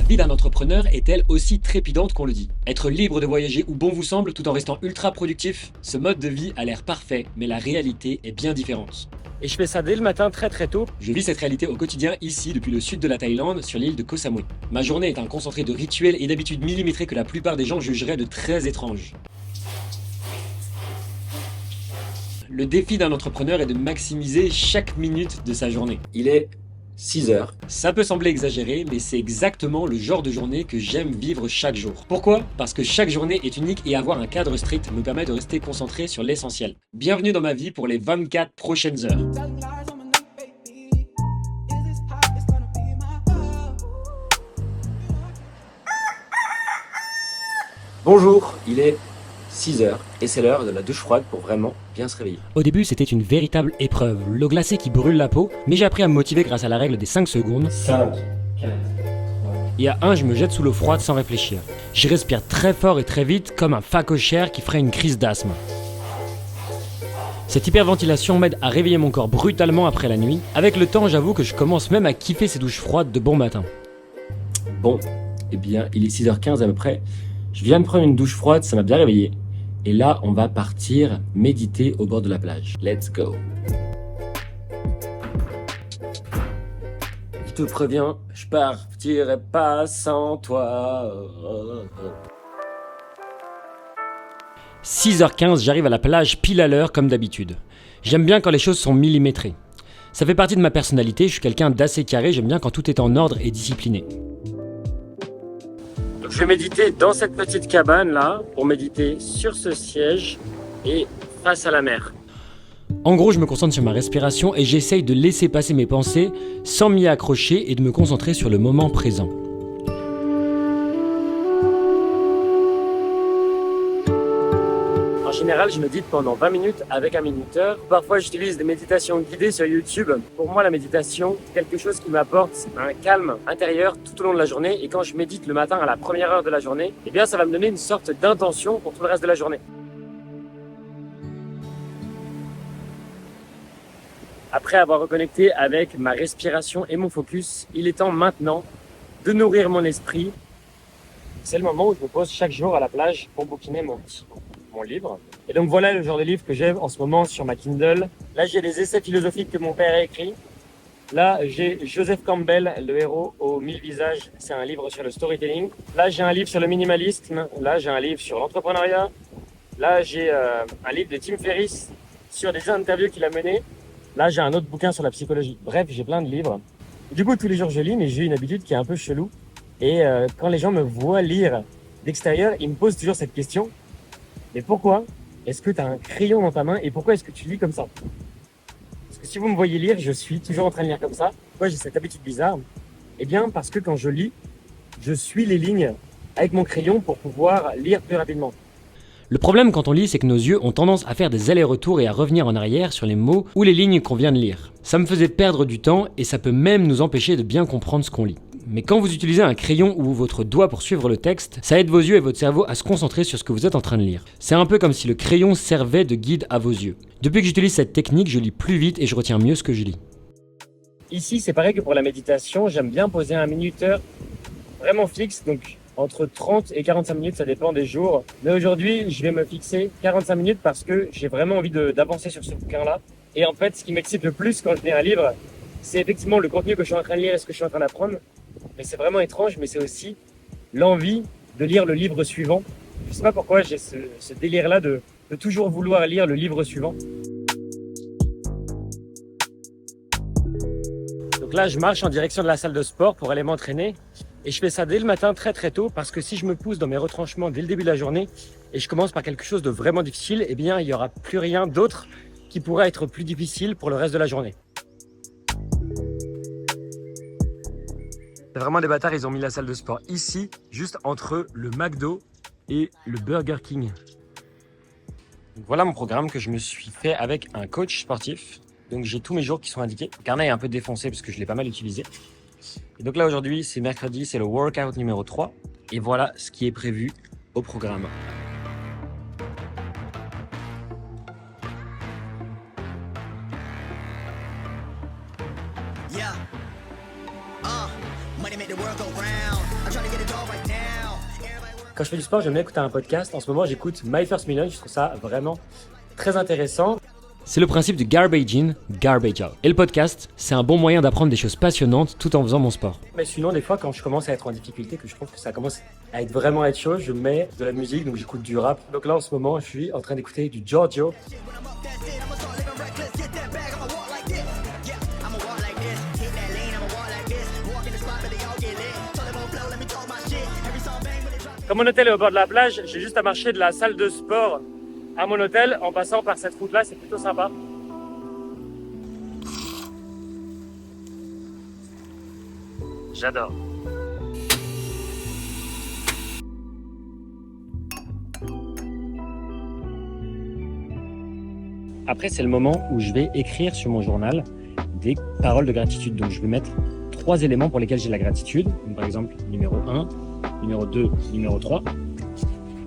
vie d'un entrepreneur est-elle aussi trépidante qu'on le dit? Être libre de voyager où bon vous semble tout en restant ultra productif? Ce mode de vie a l'air parfait, mais la réalité est bien différente. Et je fais ça dès le matin très tôt. Je vis cette réalité au quotidien ici, depuis le sud de la Thaïlande, sur l'île de Koh Samui. Ma journée est un concentré de rituels et d'habitudes millimétrées que la plupart des gens jugeraient de très étranges. Le défi d'un entrepreneur est de maximiser chaque minute de sa journée. Il est 6 heures. Ça peut sembler exagéré, mais c'est exactement le genre de journée que j'aime vivre chaque jour. Pourquoi? Parce que chaque journée est unique et avoir un cadre strict me permet de rester concentré sur l'essentiel. Bienvenue dans ma vie pour les 24 prochaines heures. Bonjour, il est 6 heures et c'est l'heure de la douche froide pour vraiment bien se réveiller. Au début, c'était une véritable épreuve, l'eau glacée qui brûle la peau, mais j'ai appris à me motiver grâce à la règle des 5 secondes. 5, 4, 3. Et à 1, je me jette sous l'eau froide sans réfléchir. Je respire très fort et très vite comme un phacochère qui ferait une crise d'asthme. Cette hyperventilation m'aide à réveiller mon corps brutalement après la nuit. Avec le temps, j'avoue que je commence même à kiffer ces douches froides de bon matin. Bon, eh bien, il est 6h15 à peu près. Je viens de prendre une douche froide, ça m'a bien réveillé. Et là, on va partir méditer au bord de la plage. Let's go. Je te préviens, je partirai pas sans toi. 6h15, j'arrive à la plage pile à l'heure comme d'habitude. J'aime bien quand les choses sont millimétrées. Ça fait partie de ma personnalité, je suis quelqu'un d'assez carré, j'aime bien quand tout est en ordre et discipliné. Donc je vais méditer dans cette petite cabane là, pour méditer sur ce siège et face à la mer. En gros, je me concentre sur ma respiration et j'essaye de laisser passer mes pensées sans m'y accrocher et de me concentrer sur le moment présent. En général, je médite pendant 20 minutes avec un minuteur. Parfois, j'utilise des méditations guidées sur YouTube. Pour moi, la méditation, c'est quelque chose qui m'apporte un calme intérieur tout au long de la journée. Et quand je médite le matin à la première heure de la journée, eh bien, ça va me donner une sorte d'intention pour tout le reste de la journée. Après avoir reconnecté avec ma respiration et mon focus, il est temps maintenant de nourrir mon esprit. C'est le moment où je me pose chaque jour à la plage pour bouquiner mon livre. Et donc voilà le genre de livre que j'ai en ce moment sur ma Kindle. Là, j'ai les essais philosophiques que mon père a écrits. Là, j'ai Joseph Campbell, le héros aux 1000 visages. C'est un livre sur le storytelling. Là, j'ai un livre sur le minimalisme. Là, j'ai un livre sur l'entrepreneuriat. Là, j'ai un livre de Tim Ferriss sur des interviews qu'il a menées. Là, j'ai un autre bouquin sur la psychologie. Bref, j'ai plein de livres. Du coup, tous les jours, je lis, mais j'ai une habitude qui est un peu chelou. Et quand les gens me voient lire d'extérieur, ils me posent toujours cette question. Mais pourquoi est-ce que tu as un crayon dans ta main et pourquoi est-ce que tu lis comme ça? Parce que si vous me voyez lire, je suis toujours en train de lire comme ça. Pourquoi j'ai cette habitude bizarre? Eh bien, parce que quand je lis, je suis les lignes avec mon crayon pour pouvoir lire plus rapidement. Le problème quand on lit, c'est que nos yeux ont tendance à faire des allers-retours et à revenir en arrière sur les mots ou les lignes qu'on vient de lire. Ça me faisait perdre du temps et ça peut même nous empêcher de bien comprendre ce qu'on lit. Mais quand vous utilisez un crayon ou votre doigt pour suivre le texte, ça aide vos yeux et votre cerveau à se concentrer sur ce que vous êtes en train de lire. C'est un peu comme si le crayon servait de guide à vos yeux. Depuis que j'utilise cette technique, je lis plus vite et je retiens mieux ce que je lis. Ici, c'est pareil que pour la méditation, j'aime bien poser un minuteur vraiment fixe, donc entre 30 et 45 minutes, ça dépend des jours. Mais aujourd'hui, je vais me fixer 45 minutes parce que j'ai vraiment envie d'avancer sur ce bouquin-là. Et en fait, ce qui m'excite le plus quand je lis un livre, c'est effectivement le contenu que je suis en train de lire et ce que je suis en train d'apprendre. Mais c'est vraiment étrange, mais c'est aussi l'envie de lire le livre suivant. Je sais pas pourquoi j'ai ce délire-là de toujours vouloir lire le livre suivant. Donc là, je marche en direction de la salle de sport pour aller m'entraîner. Et je fais ça dès le matin très tôt parce que si je me pousse dans mes retranchements dès le début de la journée et je commence par quelque chose de vraiment difficile, eh bien, il n'y aura plus rien d'autre qui pourra être plus difficile pour le reste de la journée. C'est vraiment des bâtards, ils ont mis la salle de sport ici, juste entre le McDo et le Burger King. Donc voilà mon programme que je me suis fait avec un coach sportif. Donc j'ai tous mes jours qui sont indiqués. Le carnet est un peu défoncé parce que je l'ai pas mal utilisé. Et donc là aujourd'hui, c'est mercredi, c'est le workout numéro 3. Et voilà ce qui est prévu au programme. Yeah. Money make the world go round. I'm trying Quand je fais du sport, j'aime bien écouter un podcast. En ce moment, j'écoute My First Million. Je trouve ça vraiment très intéressant. C'est le principe du garbage in, garbage out. Et le podcast, c'est un bon moyen d'apprendre des choses passionnantes tout en faisant mon sport. Mais sinon, des fois, quand je commence à être en difficulté, que je trouve que ça commence à être vraiment être chaud, je mets de la musique, donc j'écoute du rap. Donc là, en ce moment, je suis en train d'écouter du Giorgio. Comme mon hôtel est au bord de la plage, j'ai juste à marcher de la salle de sport à mon hôtel en passant par cette route-là, c'est plutôt sympa. J'adore. Après, c'est le moment où je vais écrire sur mon journal des paroles de gratitude. Donc, je vais mettre 3 éléments pour lesquels j'ai la gratitude. Donc, par exemple, numéro 1, numéro 2, numéro 3.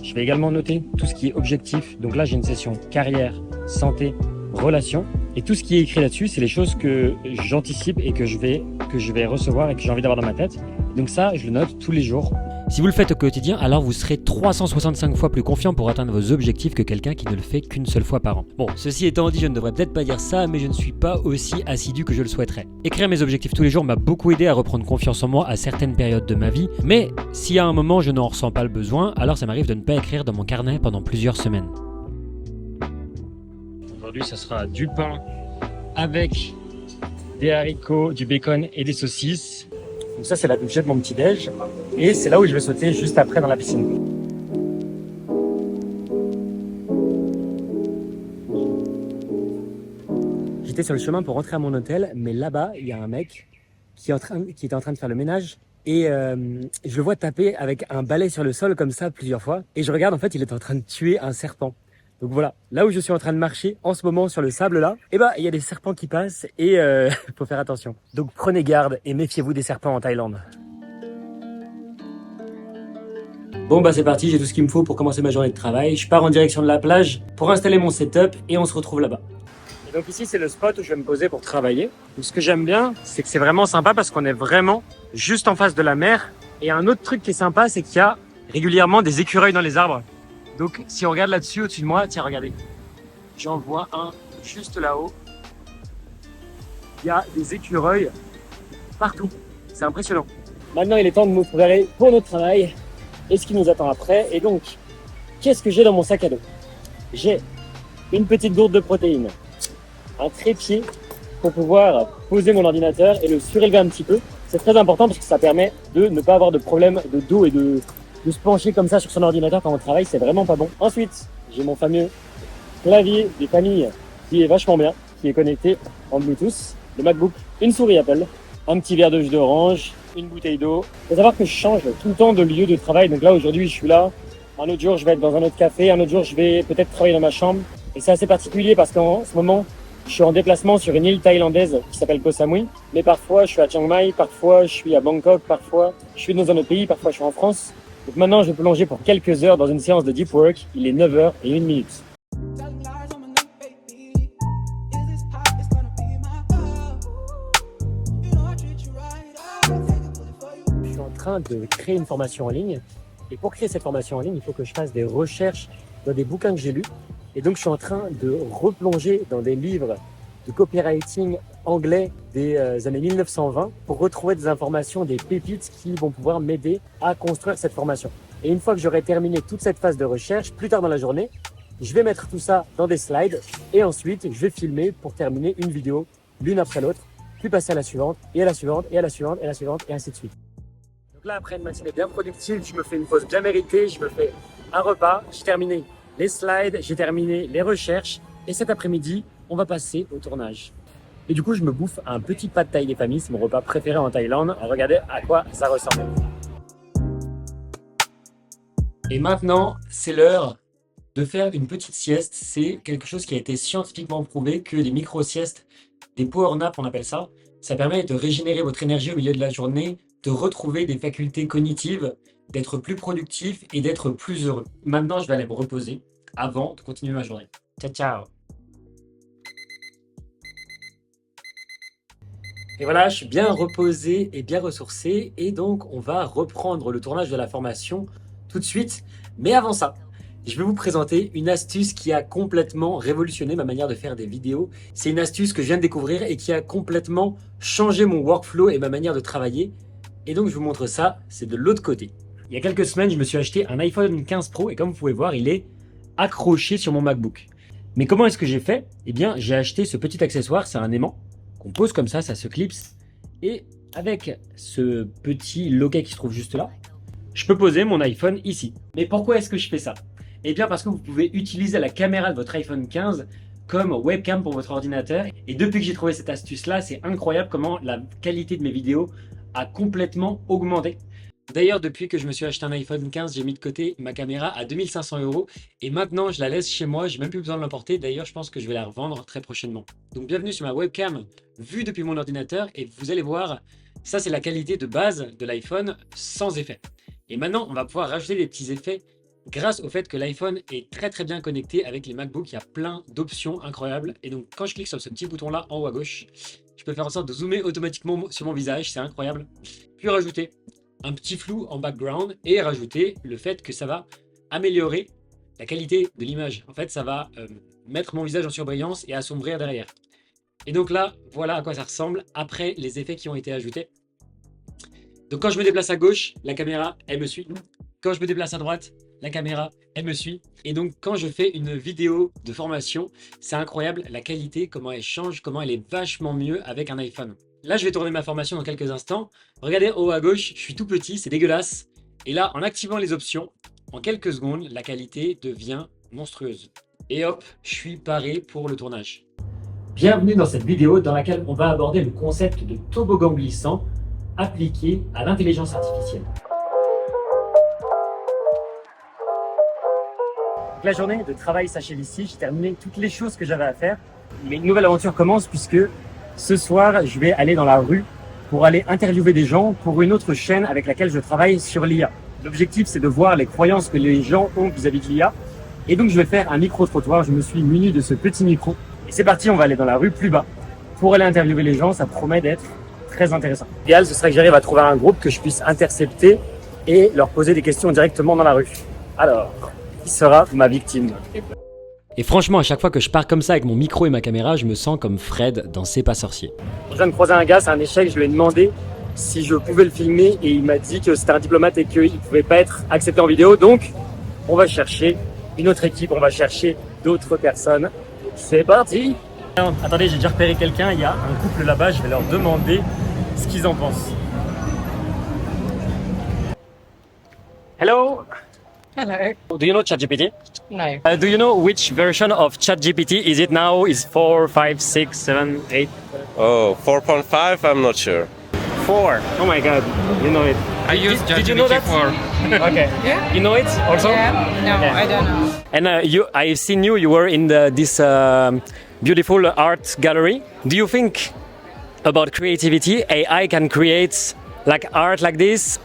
Je vais également noter tout ce qui est objectif. Donc là, j'ai une session carrière, santé, relations. Et tout ce qui est écrit là-dessus, c'est les choses que j'anticipe et que je vais recevoir et que j'ai envie d'avoir dans ma tête. Donc ça, je le note tous les jours. Si vous le faites au quotidien, alors vous serez 365 fois plus confiant pour atteindre vos objectifs que quelqu'un qui ne le fait qu'une seule fois par an. Bon, ceci étant dit, je ne devrais peut-être pas dire ça, mais je ne suis pas aussi assidu que je le souhaiterais. Écrire mes objectifs tous les jours m'a beaucoup aidé à reprendre confiance en moi à certaines périodes de ma vie, mais si à un moment je n'en ressens pas le besoin, alors ça m'arrive de ne pas écrire dans mon carnet pendant plusieurs semaines. Aujourd'hui, ça sera du pain avec des haricots, du bacon et des saucisses. Donc ça, c'est la douchette de mon petit-déj. Et c'est là où je vais sauter juste après dans la piscine. J'étais sur le chemin pour rentrer à mon hôtel, mais là-bas, il y a un mec qui était en train de faire le ménage. Et je le vois taper avec un balai sur le sol comme ça plusieurs fois. Et je regarde, en fait, il est en train de tuer un serpent. Donc voilà, là où je suis en train de marcher en ce moment sur le sable là, il y a des serpents qui passent et faut faire attention. Donc prenez garde et méfiez-vous des serpents en Thaïlande. Bon c'est parti, j'ai tout ce qu'il me faut pour commencer ma journée de travail. Je pars en direction de la plage pour installer mon setup et on se retrouve là-bas. Et donc ici c'est le spot où je vais me poser pour travailler. Donc, ce que j'aime bien, c'est que c'est vraiment sympa parce qu'on est vraiment juste en face de la mer. Et un autre truc qui est sympa, c'est qu'il y a régulièrement des écureuils dans les arbres. Donc, si on regarde là-dessus, au-dessus de moi, tiens, regardez. J'en vois un juste là-haut. Il y a des écureuils partout. C'est impressionnant. Maintenant, il est temps de nous préparer pour notre travail et ce qui nous attend après. Et donc, qu'est-ce que j'ai dans mon sac à dos? J'ai une petite gourde de protéines, un trépied pour pouvoir poser mon ordinateur et le surélever un petit peu. C'est très important parce que ça permet de ne pas avoir de problème de dos et de se pencher comme ça sur son ordinateur quand on travaille, c'est vraiment pas bon. Ensuite, j'ai mon fameux clavier des familles qui est vachement bien, qui est connecté en Bluetooth, le MacBook, une souris Apple, un petit verre de jus d'orange, une bouteille d'eau. Il faut savoir que je change tout le temps de lieu de travail. Donc là, aujourd'hui, je suis là. Un autre jour, je vais être dans un autre café. Un autre jour, je vais peut-être travailler dans ma chambre. Et c'est assez particulier parce qu'en ce moment, je suis en déplacement sur une île thaïlandaise qui s'appelle Koh Samui. Mais parfois, je suis à Chiang Mai, parfois, je suis à Bangkok, parfois, je suis dans un autre pays, parfois, je suis en France. Donc maintenant, je vais plonger pour quelques heures dans une séance de deep work. Il est 9h01. Je suis en train de créer une formation en ligne. Et pour créer cette formation en ligne, il faut que je fasse des recherches dans des bouquins que j'ai lus. Et donc, je suis en train de replonger dans des livres de copywriting anglais des années 1920 pour retrouver des informations, des pépites qui vont pouvoir m'aider à construire cette formation. Et une fois que j'aurai terminé toute cette phase de recherche, plus tard dans la journée, je vais mettre tout ça dans des slides et ensuite je vais filmer pour terminer une vidéo l'une après l'autre, puis passer à la suivante, et à la suivante, et à la suivante, et à la suivante, et ainsi de suite. Donc là, après une matinée bien productive, je me fais une pause bien méritée, je me fais un repas, j'ai terminé les slides, j'ai terminé les recherches, et cet après-midi, on va passer au tournage. Et du coup, je me bouffe un petit pad thaï des familles, c'est mon repas préféré en Thaïlande. Regardez à quoi ça ressemble. Et maintenant, c'est l'heure de faire une petite sieste. C'est quelque chose qui a été scientifiquement prouvé que les micro-siestes, des power naps on appelle ça, ça permet de régénérer votre énergie au milieu de la journée, de retrouver des facultés cognitives, d'être plus productif et d'être plus heureux. Maintenant, je vais aller me reposer avant de continuer ma journée. Ciao, ciao! Et voilà, je suis bien reposé et bien ressourcé et donc on va reprendre le tournage de la formation tout de suite. Mais avant ça, je vais vous présenter une astuce qui a complètement révolutionné ma manière de faire des vidéos. C'est une astuce que je viens de découvrir et qui a complètement changé mon workflow et ma manière de travailler. Et donc je vous montre ça, c'est de l'autre côté. Il y a quelques semaines, je me suis acheté un iPhone 15 Pro et comme vous pouvez voir, il est accroché sur mon MacBook. Mais comment est-ce que j'ai fait? Eh bien, j'ai acheté ce petit accessoire, c'est un aimant qu'on pose comme ça se clipse. Et avec ce petit loquet qui se trouve juste là, je peux poser mon iPhone ici. Mais pourquoi est-ce que je fais ça? Eh bien parce que vous pouvez utiliser la caméra de votre iPhone 15 comme webcam pour votre ordinateur. Et depuis que j'ai trouvé cette astuce-là, c'est incroyable comment la qualité de mes vidéos a complètement augmenté. D'ailleurs, depuis que je me suis acheté un iPhone 15, j'ai mis de côté ma caméra à 2500 € et maintenant je la laisse chez moi, j'ai même plus besoin de l'emporter. D'ailleurs, je pense que je vais la revendre très prochainement. Donc bienvenue sur ma webcam vue depuis mon ordinateur et vous allez voir, ça c'est la qualité de base de l'iPhone sans effet. Et maintenant, on va pouvoir rajouter des petits effets grâce au fait que l'iPhone est très bien connecté avec les MacBooks. Il y a plein d'options incroyables. Et donc, quand je clique sur ce petit bouton-là en haut à gauche, je peux faire en sorte de zoomer automatiquement sur mon visage. C'est incroyable. Puis rajouter un petit flou en background et rajouter le fait que ça va améliorer la qualité de l'image. En fait, ça va mettre mon visage en surbrillance et assombrir derrière. Et donc là, voilà à quoi ça ressemble après les effets qui ont été ajoutés. Donc quand je me déplace à gauche, la caméra, elle me suit. Quand je me déplace à droite, la caméra, elle me suit. Et donc quand je fais une vidéo de formation, c'est incroyable la qualité, comment elle change, comment elle est vachement mieux avec un iPhone. Là, je vais tourner ma formation dans quelques instants. Regardez en haut à gauche, je suis tout petit, c'est dégueulasse. Et là, en activant les options, en quelques secondes, la qualité devient monstrueuse. Et hop, je suis paré pour le tournage. Bienvenue dans cette vidéo dans laquelle on va aborder le concept de toboggan glissant appliqué à l'intelligence artificielle. La journée de travail s'achève ici, j'ai terminé toutes les choses que j'avais à faire. Mais une nouvelle aventure commence puisque ce soir, je vais aller dans la rue pour aller interviewer des gens pour une autre chaîne avec laquelle je travaille sur l'IA. L'objectif, c'est de voir les croyances que les gens ont vis-à-vis de l'IA. Et donc, je vais faire un micro-trottoir. Je me suis muni de ce petit micro. Et c'est parti, on va aller dans la rue plus bas pour aller interviewer les gens. Ça promet d'être très intéressant. L'idéal, ce serait que j'arrive à trouver un groupe que je puisse intercepter et leur poser des questions directement dans la rue. Alors, qui sera ma victime? Et franchement, à chaque fois que je pars comme ça avec mon micro et ma caméra, je me sens comme Fred dans C'est pas sorcier. Je viens de croiser un gars, c'est un échec, je lui ai demandé si je pouvais le filmer et il m'a dit que c'était un diplomate et qu'il ne pouvait pas être accepté en vidéo. Donc, on va chercher une autre équipe, on va chercher d'autres personnes. C'est parti! Attendez, j'ai déjà repéré quelqu'un, il y a un couple là-bas, je vais leur demander ce qu'ils en pensent. Hello! Hello. Do you know ChatGPT? No. Do you know which version of ChatGPT is it now? Is 4, 5, 6, 7, 8? Oh, 4.5, I'm not sure. 4. Oh my god, you know it. I use Did you know that? ChatGPT Okay. Yeah. You know it also? Yeah. No, Yeah. I don't know. And I've seen you were in this beautiful art gallery. Do you think about creativity? AI can create like art like this?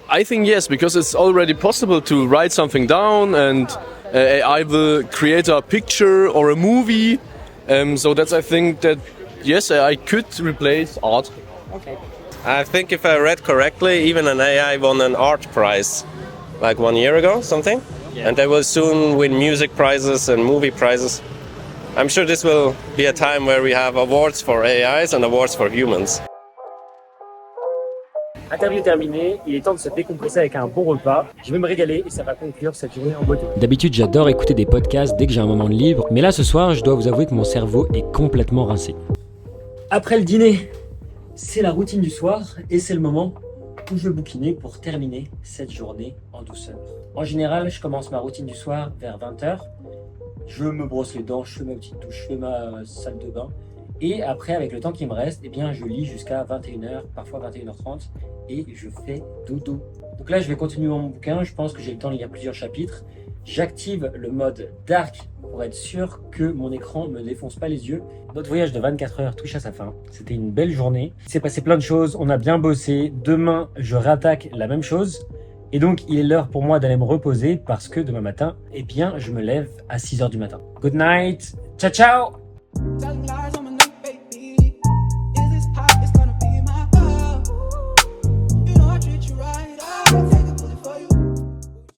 I think yes, because it's already possible to write something down and AI will create a picture or a movie. So that's, I think that yes, AI could replace art. Okay. I think if I read correctly, even an AI won an art prize like 1 year ago, something. Yeah. And they will soon win music prizes and movie prizes. I'm sure this will be a time where we have awards for AIs and awards for humans. Interview terminée, il est temps de se décompresser avec un bon repas. Je vais me régaler et ça va conclure cette journée en beauté. D'habitude, j'adore écouter des podcasts dès que j'ai un moment de libre, mais là ce soir, je dois vous avouer que mon cerveau est complètement rincé. Après le dîner, c'est la routine du soir et c'est le moment où je vais bouquiner pour terminer cette journée en douceur. En général, je commence ma routine du soir vers 20h. Je me brosse les dents, je fais ma petite douche, je fais ma salle de bain. Et après, avec le temps qui me reste, eh bien, je lis jusqu'à 21h, parfois 21h30, et je fais dodo. Donc là, je vais continuer mon bouquin. Je pense que j'ai le temps de lire plusieurs chapitres. J'active le mode dark pour être sûr que mon écran ne me défonce pas les yeux. Notre voyage de 24 heures touche à sa fin. C'était une belle journée. Il s'est passé plein de choses. On a bien bossé. Demain, je réattaque la même chose. Et donc, il est l'heure pour moi d'aller me reposer parce que demain matin, eh bien, je me lève à 6h du matin. Good night. Ciao, ciao!